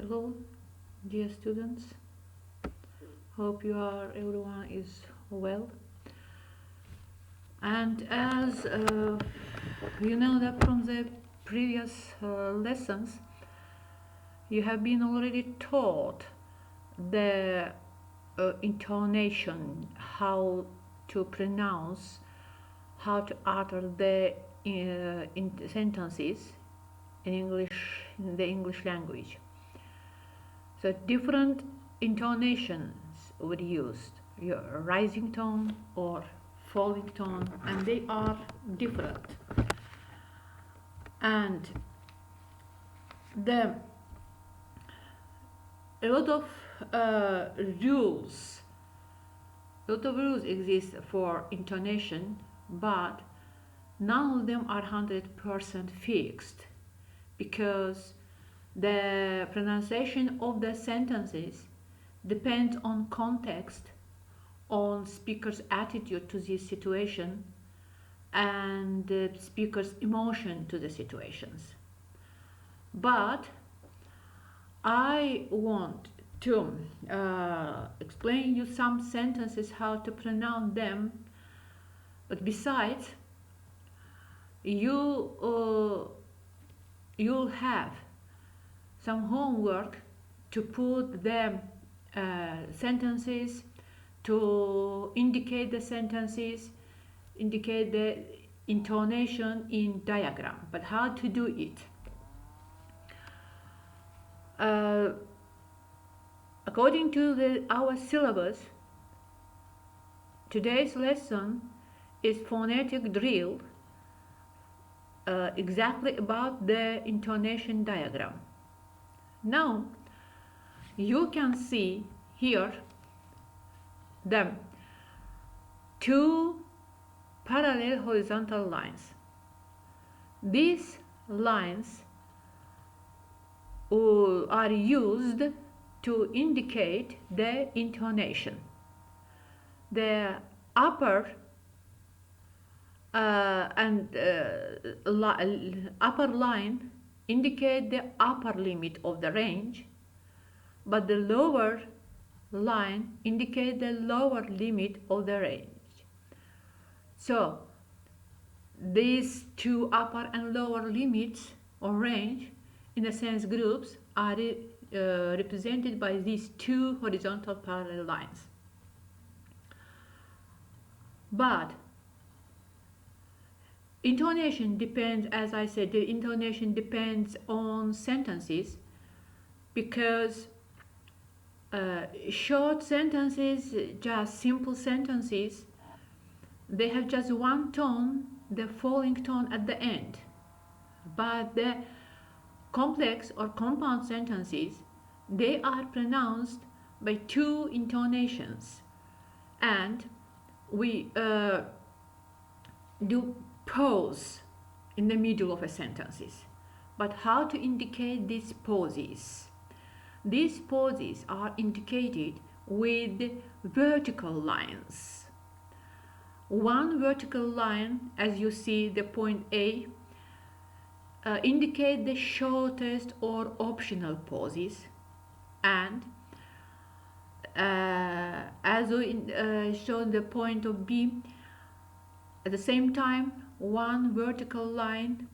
Hello, dear students. Hope everyone is well. And as you know that from the previous lessons, you have been already taught the intonation, how to pronounce, how to utter the in sentences in the English language. So different intonations were used, your rising tone or falling tone, and they are different. And a lot of rules exist for intonation, but none of them are 100% fixed, because the pronunciation of the sentences depends on context, on speaker's attitude to the situation, and the speaker's emotion to the situations. But I want to explain you some sentences, how to pronounce them. But besides, you'll have some homework to put the sentences, to indicate the sentences, indicate the intonation in diagram. But how to do it? According to our syllabus, today's lesson is phonetic drill, exactly about the intonation diagram. Now you can see here the two parallel horizontal lines. These lines are used to indicate the intonation. The upper upper line indicate the upper limit of the range, but the lower line indicate the lower limit of the range. So these two upper and lower limits or range, in a sense groups, are represented by these two horizontal parallel lines. But intonation depends, as I said, the intonation depends on sentences, because short sentences, just simple sentences, they have just one tone, the falling tone at the end. But the complex or compound sentences, they are pronounced by two intonations, and we do pause in the middle of a sentences. But how to indicate these pauses? These pauses are indicated with vertical lines. One vertical line, as you see the point A, indicate the shortest or optional pauses, and as we show the point of B, at the same time one vertical line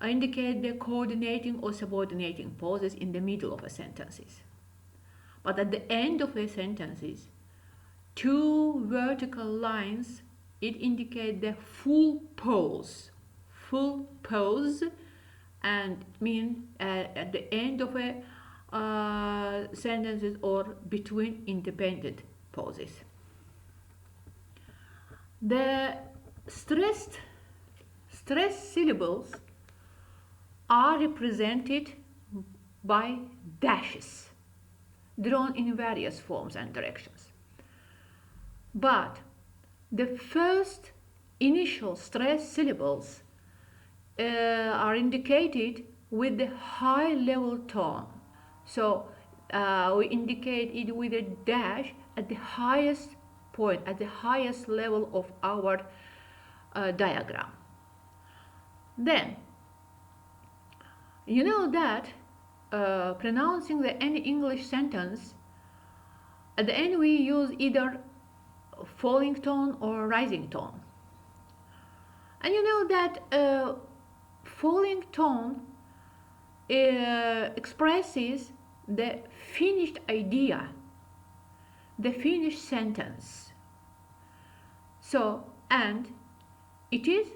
indicate the coordinating or subordinating pauses in the middle of a sentences. But at the end of a sentences, two vertical lines, it indicate the full pause, and mean at the end of a sentences or between independent pauses. The stressed syllables are represented by dashes drawn in various forms and directions. But the first initial stressed syllables are indicated with the high level tone. So we indicate it with a dash at the highest point, at the highest level of our diagram. Then you know that pronouncing any English sentence, at the end we use either falling tone or rising tone. And you know that falling tone expresses the finished idea, the finished sentence. So, and it is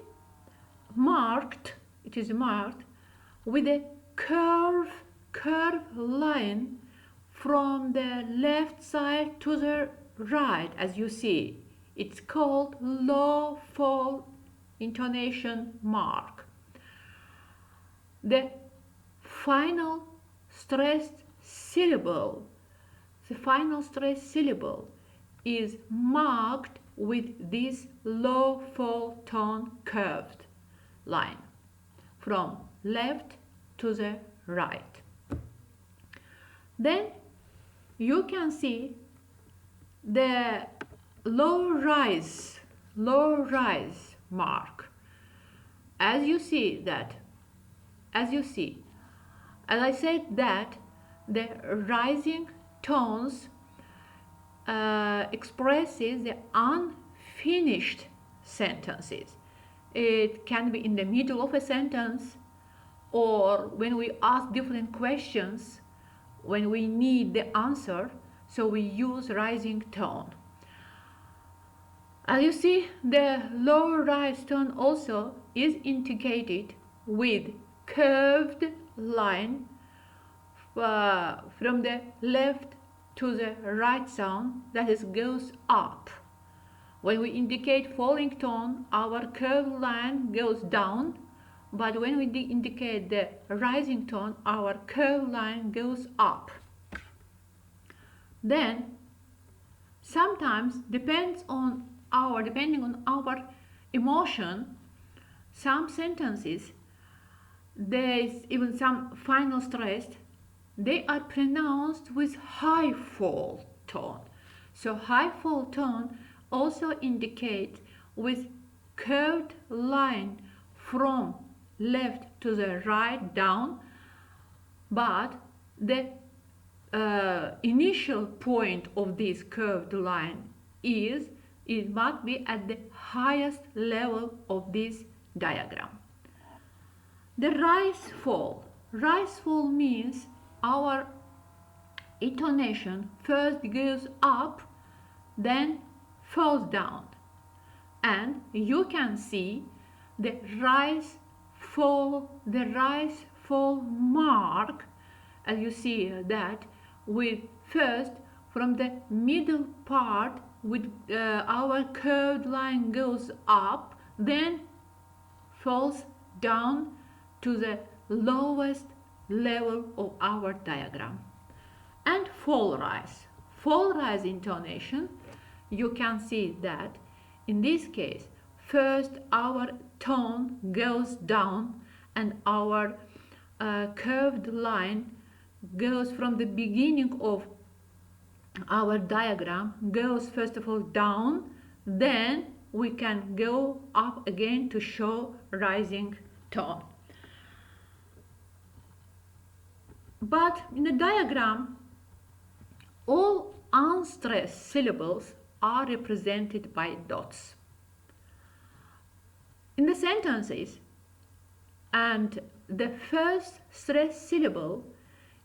marked with a curved line from the left side to the right, as you see. It's called low fall intonation mark. The final stressed syllable, is marked with this low fall tone curved line from left to the right. Then you can see the low rise mark. As I said that the rising tones expresses the unfinished sentences. It can be in the middle of a sentence, or when we ask different questions, when we need the answer, so we use rising tone. As you see, the lower rise tone also is indicated with curved line from the left to the right sound, that is, goes up. When we indicate falling tone, our curved line goes down, but when we indicate the rising tone, our curved line goes up. Then, sometimes, depending on our emotion, some sentences, there is even some final stress, they are pronounced with high fall tone. So high fall tone also indicates with curved line from left to the right down, but the initial point of this curved line it must be at the highest level of this diagram. The rise fall means our intonation first goes up, then falls down, and you can see the rise fall mark, as you see that, with first from the middle part with our curved line goes up, then falls down to the lowest level of our diagram. And fall rise intonation, you can see that in this case first our tone goes down and our curved line goes from the beginning of our diagram, goes first of all down, then we can go up again to show rising tone. But in the diagram, all unstressed syllables are represented by dots. In the sentences, and the first stressed syllable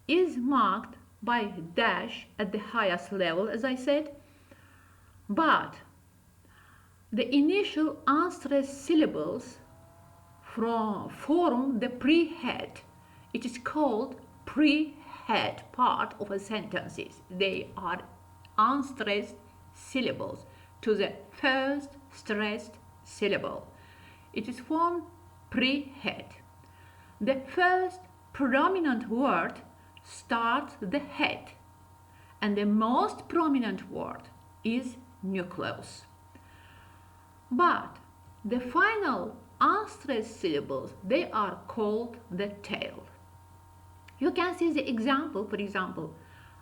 is marked by dash at the highest level, as I said, but the initial unstressed syllables form the pre-head. It is called pre-head part of a sentences. They are unstressed syllables to the first stressed syllable. It is formed pre-head. The first prominent word starts the head, and the most prominent word is nucleus. But the final unstressed syllables, they are called the tail. You can see the example. For example,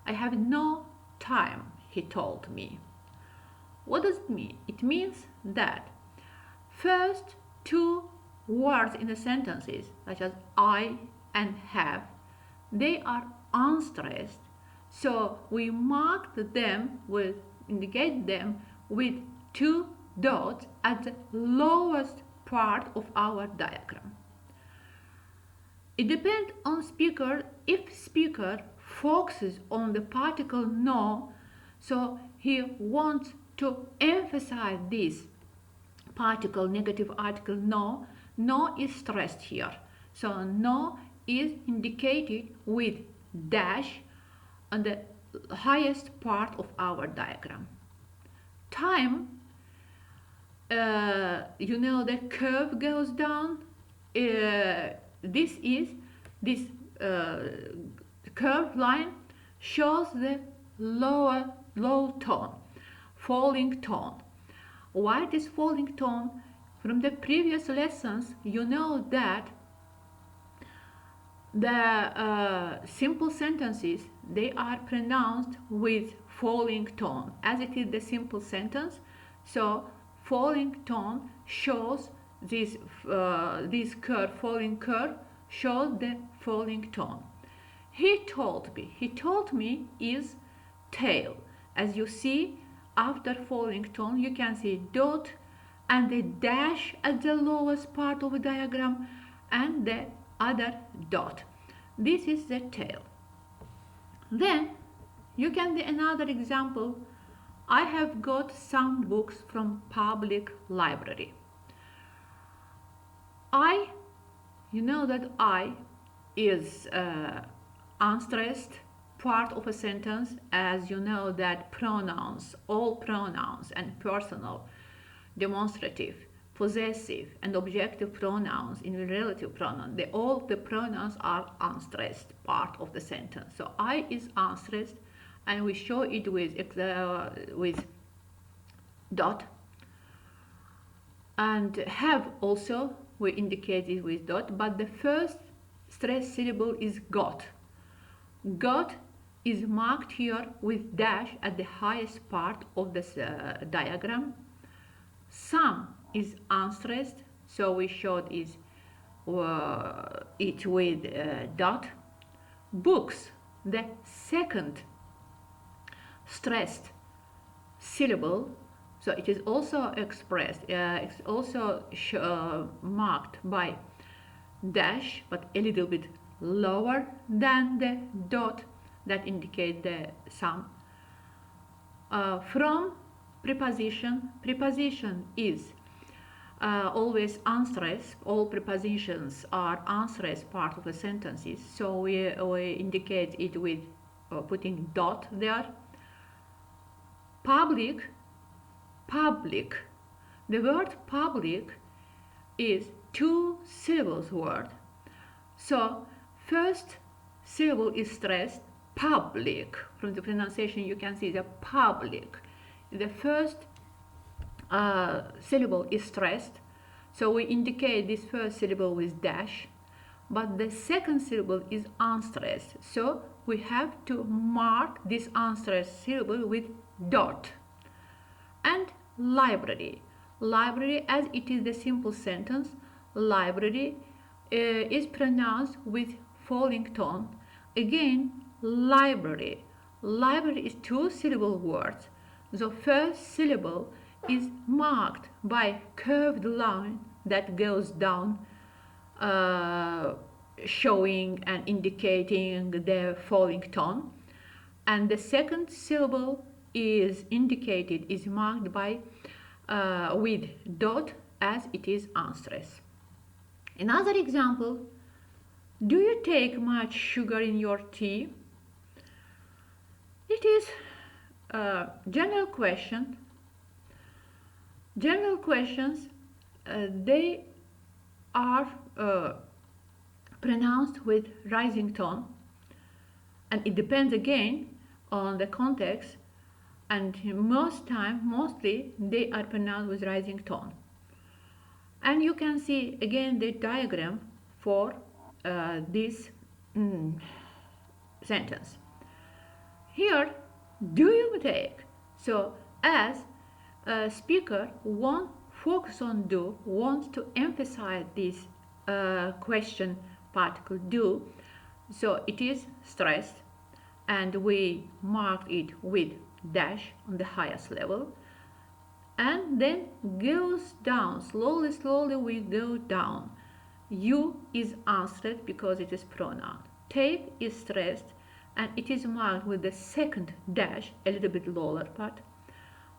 I have no time, he told me. What does it mean? It means that first two words in the sentences, such as I and have, they are unstressed, so we mark them, will indicate them with 2 dots at the lowest part of our diagram. It depends on speaker. If speaker focuses on the particle no, so he wants to emphasize this particle, negative article no, no is stressed here. So no is indicated with dash on the highest part of our diagram. Time, the curve goes down. This curved line shows the low tone, falling tone. Why this falling tone? From the previous lessons, you know that the simple sentences, they are pronounced with falling tone, as it is the simple sentence. So falling tone shows this curve, falling curve shows the falling tone. He told me is tail. As you see, after falling tone, you can see dot and the dash at the lowest part of the diagram and the other dot. This is the tail. Then you can see another example. I have got some books from public library. You know that I is unstressed part of a sentence, as you know that pronouns, all pronouns and personal, demonstrative, possessive and objective pronouns in relative pronoun, all the pronouns are unstressed part of the sentence. So I is unstressed, and we show it with dot, and have also we indicate it with dot, but the first stressed syllable is got. Got is marked here with dash at the highest part of this diagram. Some is unstressed, so we showed it with dot. Books, the second stressed syllable, so it is also expressed, it's also marked by dash, but a little bit lower than the dot that indicate the sum. From preposition is always unstressed. All prepositions are unstressed part of the sentences, so we indicate it with putting dot there. Public. The word public is 2 syllables word. So first syllable is stressed, public. From the pronunciation you can see the public. The first syllable is stressed, so we indicate this first syllable with dash, but the second syllable is unstressed, so we have to mark this unstressed syllable with dot. And library, as it is the simple sentence, library is pronounced with falling tone. Again, library is 2 syllable words. The first syllable is marked by curved line that goes down, showing and indicating the falling tone, and the second syllable is indicated, is marked by with dot, as it is unstressed. Another example: do you take much sugar in your tea? It is a general question. General questions, they are pronounced with rising tone, and it depends again on the context, and mostly they are pronounced with rising tone. And you can see again the diagram for this sentence. Here, do you take? So as a speaker won't focus on do, wants to emphasize this question particle do, So it is stressed, and we marked it with dash on the highest level, and then goes down slowly we go down. You is unstressed because it is pronoun. Tape is stressed and it is marked with the second dash, a little bit lower part.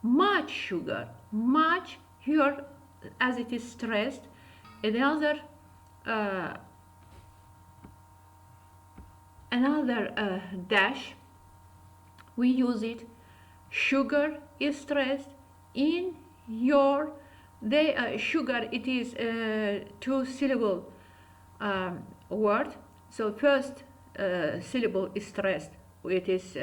Much sugar, much here, as it is stressed, another dash, we use it. Sugar is stressed in your, sugar, it is a two-syllable word, so first syllable is stressed, it is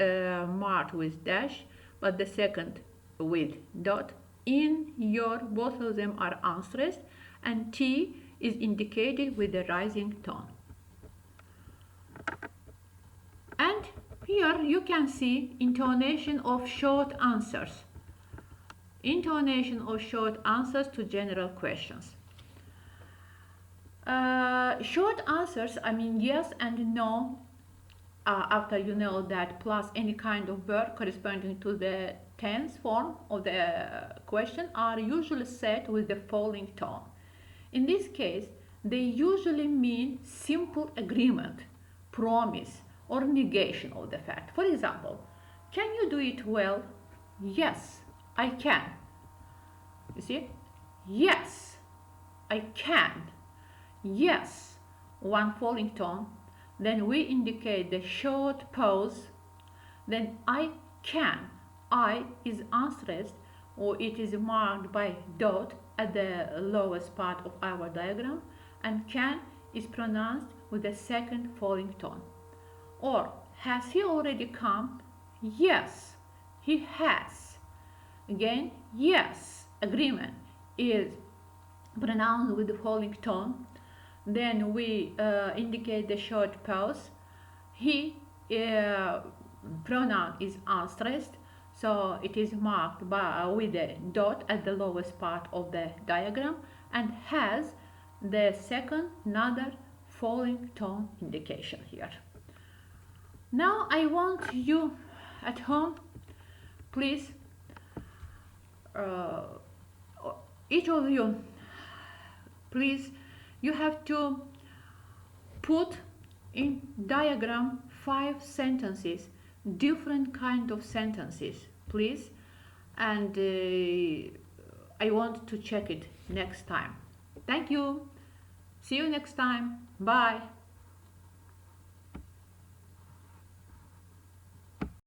marked with dash, but the second with dot. In your, both of them are unstressed, and T is indicated with the rising tone. And here you can see intonation of short answers. Intonation of short answers to general questions. Short answers, I mean yes and no, after you know that, plus any kind of verb corresponding to the tense form of the question, are usually said with the following tone. In this case, they usually mean simple agreement, promise, or negation of the fact. For example, can you do it well? Yes, I can. You see? Yes, I can. Yes, one falling tone. Then we indicate the short pause. Then I can. I is unstressed, or it is marked by dot at the lowest part of our diagram, and can is pronounced with the second falling tone. Or, has he already come? Yes, he has. Again, yes, agreement is pronounced with the falling tone. Then we indicate the short pause. He pronoun is unstressed, so it is marked by, with a dot at the lowest part of the diagram, and has the second another falling tone indication here. Now I want you at home, please, each of you, please, you have to put in diagram 5 sentences, different kind of sentences, please, and I want to check it next time. Thank you. See you next time. Bye.